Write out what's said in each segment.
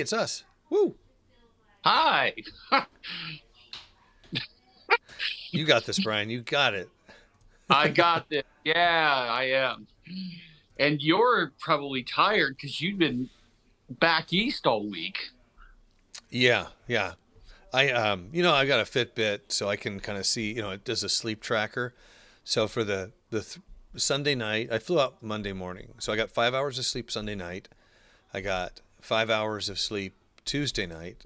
it's us. Woo! Hi. You got this, Brian. You got it. I got this. Yeah, I am. And you're probably tired because you've been back east all week. Yeah, yeah. I got a Fitbit, so I can kind of see. It does a sleep tracker. So for the Sunday night, I flew out Monday morning, so I got 5 hours of sleep Sunday night. I got 5 hours of sleep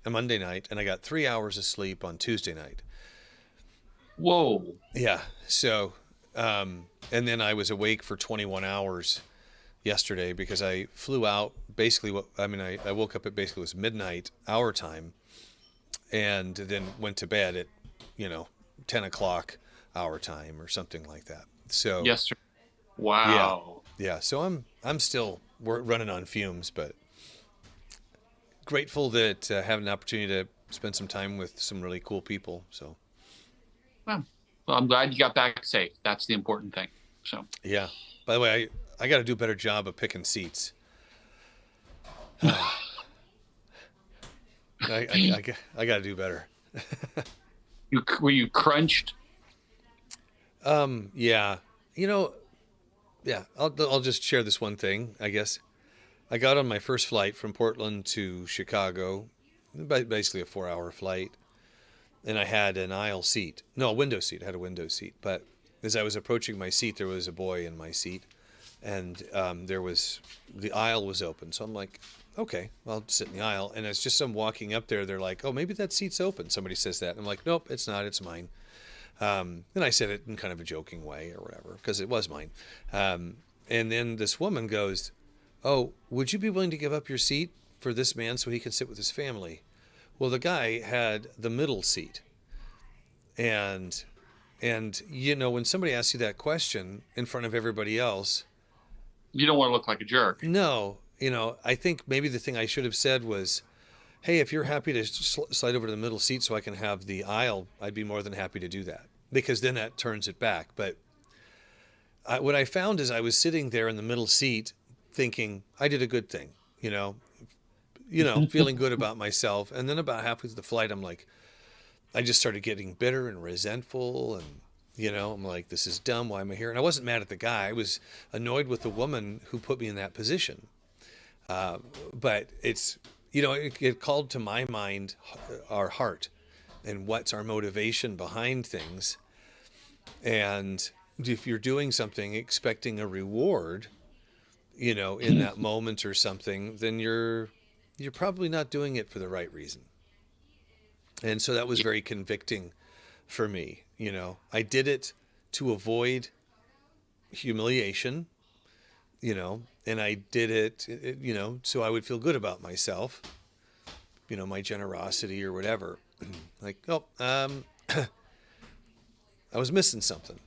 Monday night, and I got 3 hours of sleep on Tuesday night. Whoa. Yeah. So, and then I was awake for 21 hours yesterday because I flew out basically I woke up at basically it was midnight our time and then went to bed at, you know, 10 o'clock our time or something like that. So, Yesterday. yeah. Wow. Yeah. So I'm still we're running on fumes, but grateful that having an opportunity to spend some time with some really cool people. So, Well, I'm glad you got back safe. That's the important thing. So, yeah. By the way, I got to do a better job of picking seats. I got to do better. were you crunched? Yeah. Yeah, I'll just share this one thing, I guess. I got on my first flight from Portland to Chicago, basically a 4-hour flight, and I had an aisle seat. No, a window seat. I had a window seat. But as I was approaching my seat, there was a boy in my seat, and the aisle was open. So I'm like, okay, I'll sit in the aisle. And as just I'm walking up there, they're like, oh, maybe that seat's open. Somebody says that. And I'm like, nope, it's not. It's mine. And I said it in kind of a joking way or whatever, because it was mine. And then this woman goes, oh, would you be willing to give up your seat for this man so he can sit with his family? Well, the guy had the middle seat. And when somebody asks you that question in front of everybody else, You don't want to look like a jerk. no, I think maybe the thing I should have said was, hey, if you're happy to slide over to the middle seat so I can have the aisle, I'd be more than happy to do that, because then that turns it back. But what I found is I was sitting there in the middle seat thinking I did a good thing, feeling good about myself. And then about halfway through the flight, I just started getting bitter and resentful. And, I'm like, this is dumb. Why am I here? And I wasn't mad at the guy. I was annoyed with the woman who put me in that position. But it called to my mind our heart and what's our motivation behind things. And if you're doing something expecting a reward, in that moment or something, then you're probably not doing it for the right reason. And so that was very convicting for me. I did it to avoid humiliation, and I did it, so I would feel good about myself, my generosity or whatever. Like, I was missing something,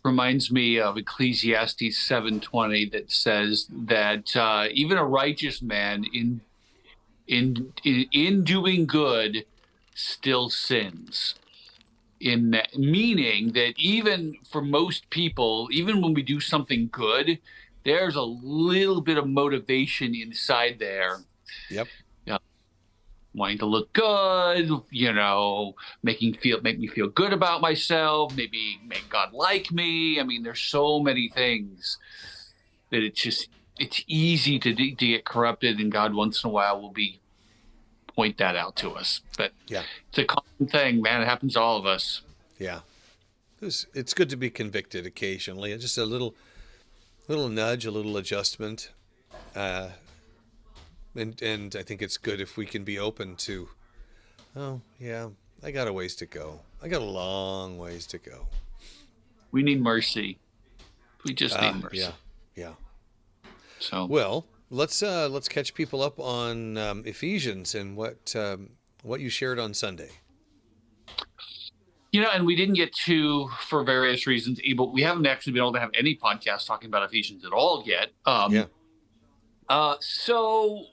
Reminds me of Ecclesiastes 7:20 that says that even a righteous man in doing good still sins. In that, meaning that even for most people, even when we do something good, there's a little bit of motivation inside there. Yep. Wanting to look good, make me feel good about myself, maybe make God like me. I mean, there's so many things that it's easy to get corrupted, and God once in a while will point that out to us. But yeah, it's a common thing, man. It happens to all of us. Yeah. It's good to be convicted occasionally. Just a little nudge, a little adjustment. And I think it's good if we can be open to, oh, yeah, I got a ways to go. I got a long ways to go. We need mercy. We just need mercy. Yeah, yeah. So, well, let's catch people up on Ephesians and what you shared on Sunday. And we didn't get to, for various reasons, but we haven't actually been able to have any podcast talking about Ephesians at all yet. Yeah. So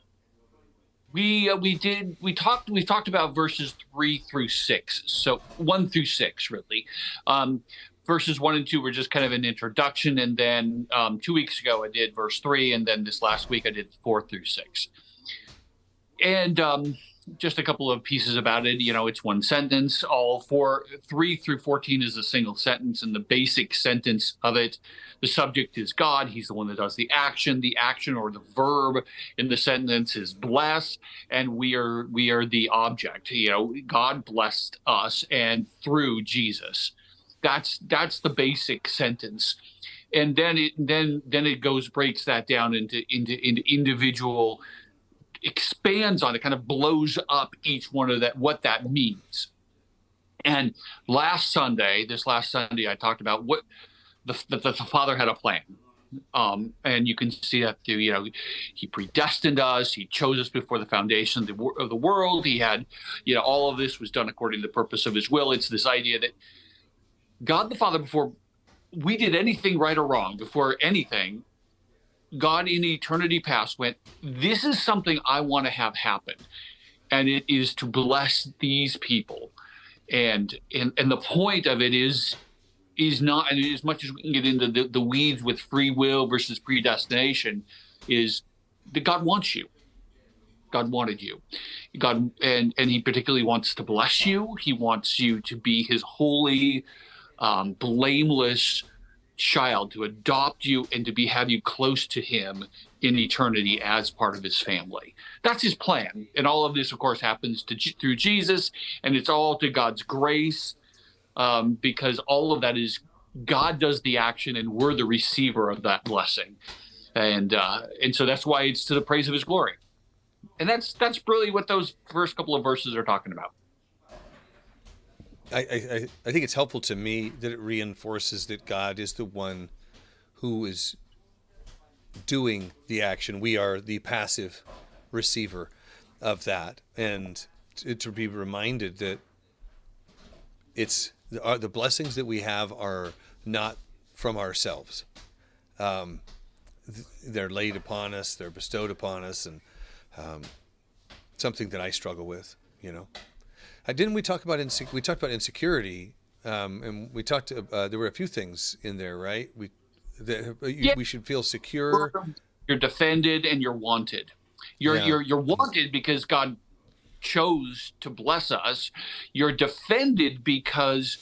We talked about verses 3 through 6, so 1 through 6 really. um Verses 1 and 2 were just kind of an introduction, and then 2 weeks ago I did verse 3, and then this last week I did 4 through 6. And just a couple of pieces about it. It's one sentence. All 3 through 14 is a single sentence, and the basic sentence of it, the subject is God. He's the one that does the action. The action, or the verb in the sentence, is bless, and we are the object. God blessed us, and through Jesus. That's the basic sentence. And then it goes breaks that down into individual, expands on it, kind of blows up each one of that, what that means. And this last Sunday, I talked about what the Father had a plan. And you can see that through, he predestined us, he chose us before the foundation of the world. He had, all of this was done according to the purpose of his will. It's this idea that God the Father, before we did anything right or wrong, before anything, God in eternity past went, this is something I want to have happen. And it is to bless these people. And the point of it is not, and as much as we can get into the weeds with free will versus predestination, is that God wants you. God wanted you. And he particularly wants to bless you. He wants you to be his holy, blameless child, to adopt you and to have you close to him in eternity as part of his family. That's his plan. And all of this, of course, happens through Jesus, and it's all to God's grace, because all of that is God does the action, and we're the receiver of that blessing. And so that's why it's to the praise of his glory. And that's really what those first couple of verses are talking about. I think it's helpful to me that it reinforces that God is the one who is doing the action. We are the passive receiver of that, and to be reminded that it's the blessings that we have are not from ourselves. They're laid upon us, they're bestowed upon us, and something that I struggle with. Didn't we talk about we talked about insecurity, and we talked. There were a few things in there, right? We should feel secure. You're defended and you're wanted. You're wanted because God chose to bless us. You're defended because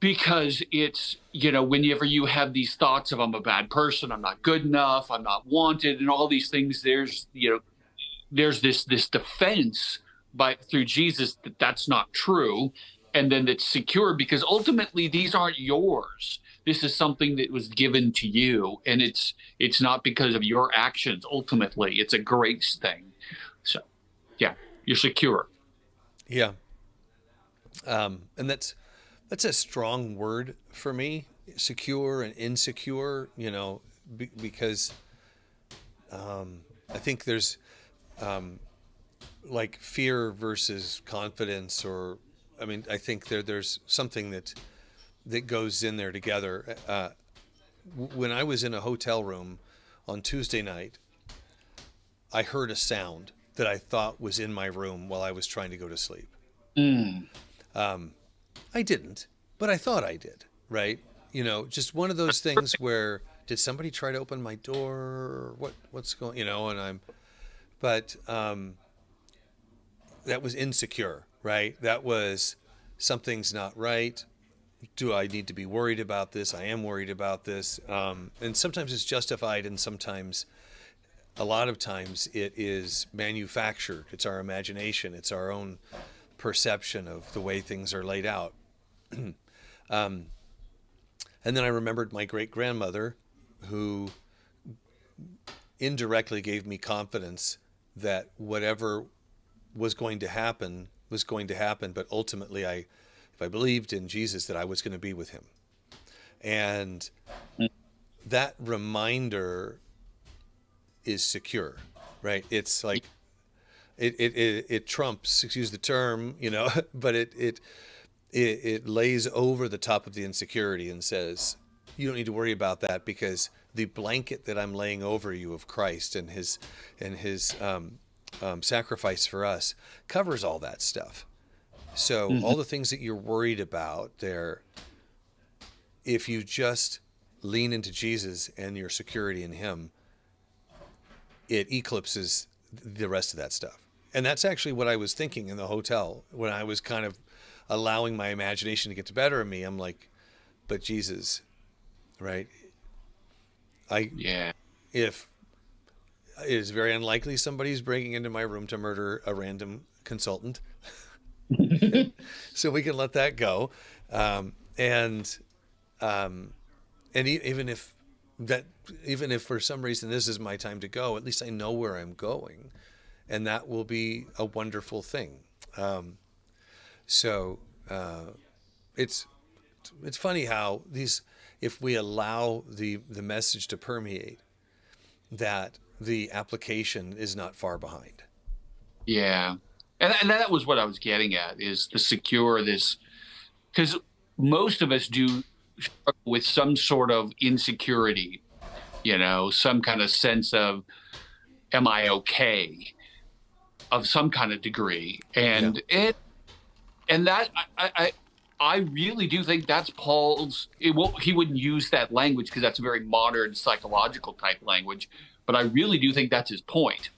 it's, whenever you have these thoughts of, I'm a bad person, I'm not good enough, I'm not wanted, and all these things, there's this defense through Jesus that's not true. And then it's secure because ultimately these aren't yours. This is something that was given to you, and it's not because of your actions. Ultimately, it's a grace thing. So, yeah, you're secure. Yeah. And that's a strong word for me, secure and insecure, because I think there's like fear versus confidence, or I think there's something that goes in there together. When I was in a hotel room on Tuesday night, I heard a sound that I thought was in my room while I was trying to go to sleep. I didn't, but I thought I did, right? Just one of those things where, did somebody try to open my door? Or what's going, but that was insecure, right? That was, something's not right. Do I need to be worried about this? I am worried about this. And sometimes it's justified, and a lot of times it is manufactured. It's our imagination. It's our own perception of the way things are laid out. And then I remembered my great-grandmother, who indirectly gave me confidence that whatever was going to happen, but ultimately if I believed in Jesus, that I was going to be with him. And that reminder is secure, right? It's like it trumps, excuse the term, but it lays over the top of the insecurity and says, you don't need to worry about that, because the blanket that I'm laying over you of Christ and his sacrifice for us covers all that stuff. So Hmm. all the things that you're worried about there, if you just lean into Jesus and your security in him, it eclipses the rest of that stuff. And that's actually what I was thinking in the hotel when I was kind of allowing my imagination to get the better of me. I'm like, but Jesus, right? I Yeah. if it is very unlikely somebody's breaking into my room to murder a random consultant, so we can let that go. Um, and even if that, even if for some reason this is my time to go, at least I know where I'm going, and that will be a wonderful thing. Um, so it's it's funny how these, if we allow the message to permeate, that the application is not far behind. Yeah. And that was what I was getting at, is the secure this, because most of us do struggle with some sort of insecurity, some kind of sense of, am I okay, of some kind of degree. Yeah. And that I really do think that's Paul's. He wouldn't use that language because that's a very modern psychological type language, but I really do think that's his point.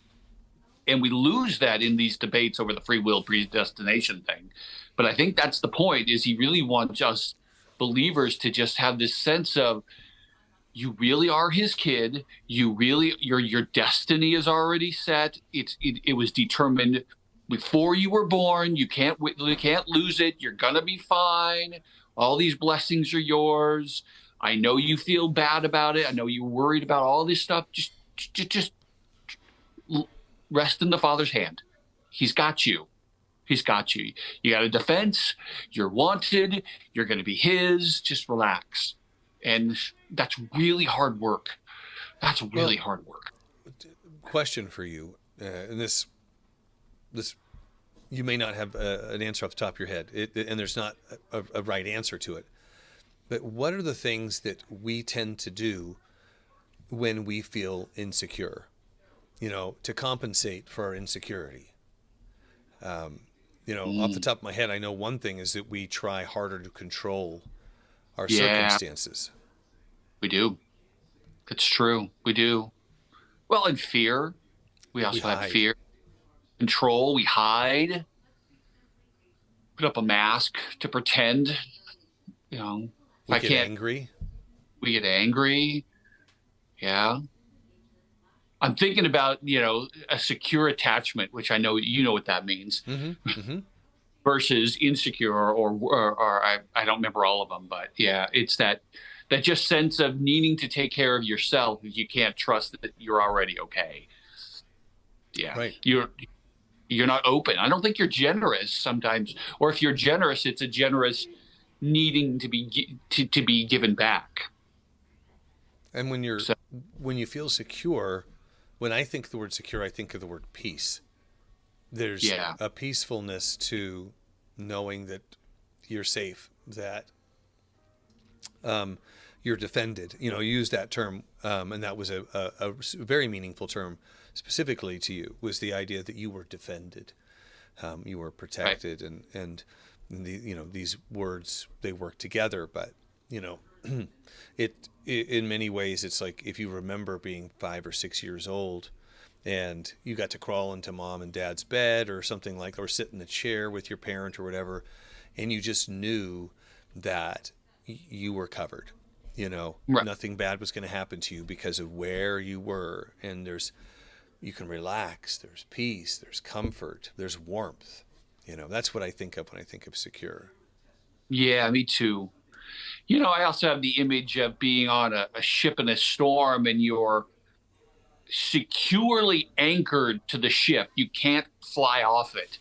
And we lose that in these debates over the free will predestination thing. But I think that's the point, is he really wants us believers to just have this sense of, you really are his kid. You really, your destiny is already set. It was determined before you were born. You can't lose it. You're gonna be fine. All these blessings are yours. I know you feel bad about it. I know you're worried about all this stuff. Just rest in the Father's hand. He's got you. He's got you. You got a defense. You're wanted. You're going to be his. Just relax. And that's really hard work. That's Well, really hard work. question for you, and this you may not have an answer off the top of your head, and there's not a right answer to it. But what are the things that we tend to do when we feel insecure? To compensate for our insecurity. Off the top of my head, I know one thing is that we try harder to control our Yeah, circumstances. we do. It's true. We do. Well, and fear. We We also have hide. fear. Control. We hide. Put up a mask to pretend. If We I get can't, angry. we get angry. Yeah. I'm thinking about, a secure attachment, which I know you know what that means, Mm-hmm. Mm-hmm. versus insecure, or I don't remember all of them, but yeah, it's that just sense of needing to take care of yourself if you can't trust that you're already okay. Yeah, Right. you're not open. I don't think you're generous sometimes, or if you're generous, it's a generous needing to be given back. And So when you feel secure, when I think the word secure, I think of the word peace. There's yeah, a peacefulness to knowing that you're safe, that you're defended. You use that term, and that was a very meaningful term specifically to you, was the idea that you were defended, you were right. protected, and these words, they work together, but you know it in many ways, it's like if you remember being 5 or 6 years old and you got to crawl into mom and dad's bed or something, like, or sit in the chair with your parent or whatever, and you just knew that you were covered. Right. Nothing bad was going to happen to you because of where you were, and you can relax, there's peace, there's comfort, there's warmth. That's what I think of when I think of secure. Yeah, me too. I also have the image of being on a ship in a storm, and you're securely anchored to the ship. You can't fly off it,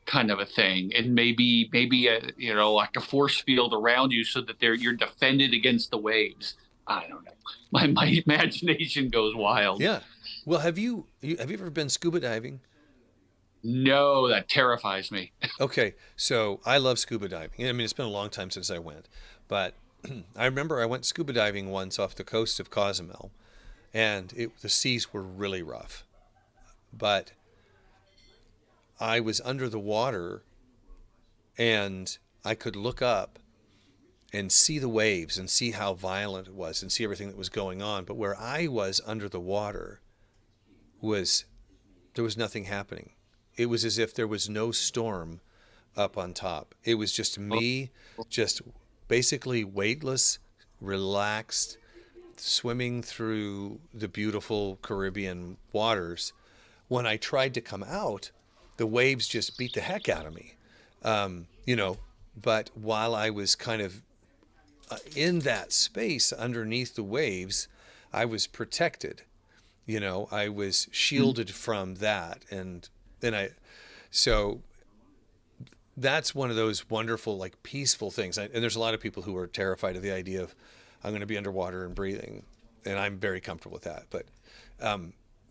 kind of a thing. And maybe like a force field around you so that you're defended against the waves. I don't know. My imagination goes wild. Yeah. Well, have you ever been scuba diving? No, that terrifies me. Okay, so I love scuba diving. I mean, it's been a long time since I went, but I remember I went scuba diving once off the coast of Cozumel, and the seas were really rough. But I was under the water and I could look up and see the waves and see how violent it was and see everything that was going on. But where I was under the water was, there was nothing happening. It was as if there was no storm up on top. It was just me, just basically weightless, relaxed, swimming through the beautiful Caribbean waters. When I tried to come out, the waves just beat the heck out of me. You know, but while I was kind of in that space underneath the waves, I was protected. You know, I was shielded from that. And then so that's one of those wonderful, like peaceful things. And there's a lot of people who are terrified of the idea of I'm going to be underwater and breathing. And I'm very comfortable with that. But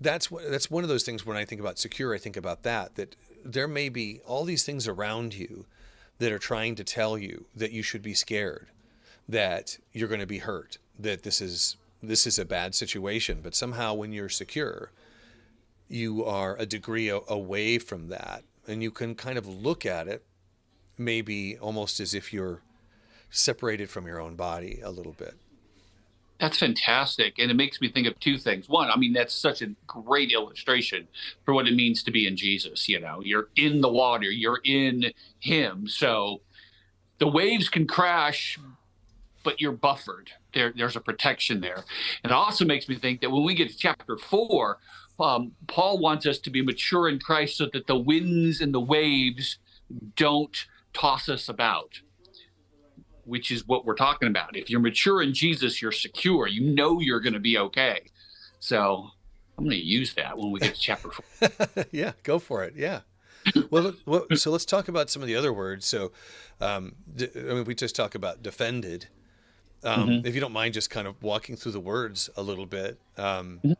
that's one of those things when I think about secure, I think about that there may be all these things around you that are trying to tell you that you should be scared, that you're going to be hurt, that this is a bad situation. But somehow when you're secure, you are a degree away from that, and you can kind of look at it maybe almost as if you're separated from your own body a little bit. That's fantastic. And it makes me think of two things. One, I mean, that's such a great illustration for what it means to be in Jesus. You know, you're in the water, you're in him. So the waves can crash, but you're buffered. There's a protection there. And it also makes me think that when we get to chapter 4, Paul wants us to be mature in Christ so that the winds and the waves don't toss us about, which is what we're talking about. If you're mature in Jesus, you're secure. You know you're going to be okay. So I'm going to use that when we get to chapter 4. Yeah, go for it. Yeah. Well, so let's talk about some of the other words. So, I mean, we just talk about defended. If you don't mind just kind of walking through the words a little bit. Can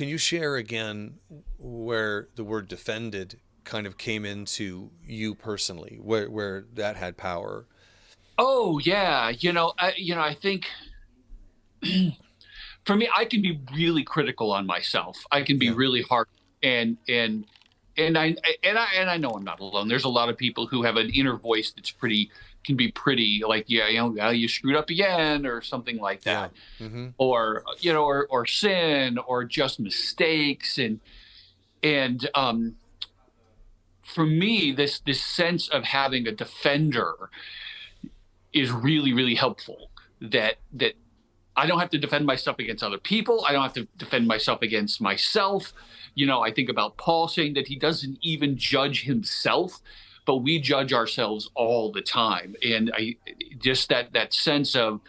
you share again where the word defended kind of came into you personally, where that had power? Oh yeah, I think for me, I can be really critical on myself. I can be Yeah. really hard, and I know I'm not alone. There's a lot of people who have an inner voice that's can be pretty like, yeah, you screwed up again or something like Yeah. that, Mm-hmm. or sin or just mistakes and for me, this sense of having a defender is really, really helpful. That I don't have to defend myself against other people. I don't have to defend myself against myself. I think about Paul saying that he doesn't even judge himself, but we judge ourselves all the time. And I just that sense of,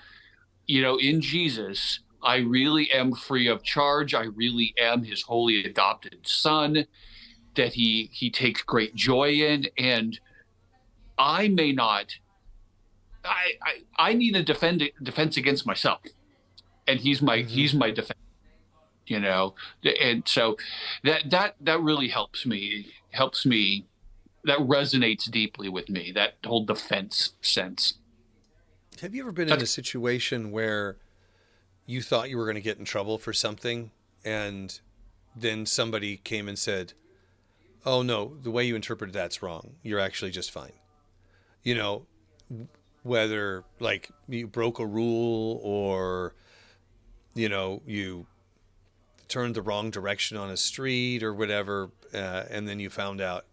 in Jesus, I really am free of charge. I really am his holy adopted son that he takes great joy in. And I may not, I need a defense against myself. And he's my Mm-hmm. defense, and so that really helps me, that resonates deeply with me, that whole defense sense. Have you ever been in a That's, situation where you thought you were going to get in trouble for something, and then somebody came and said, "Oh no, the way you interpreted that's wrong. You're actually just fine." You know, whether like you broke a rule or you turned the wrong direction on a street or whatever, and then you found out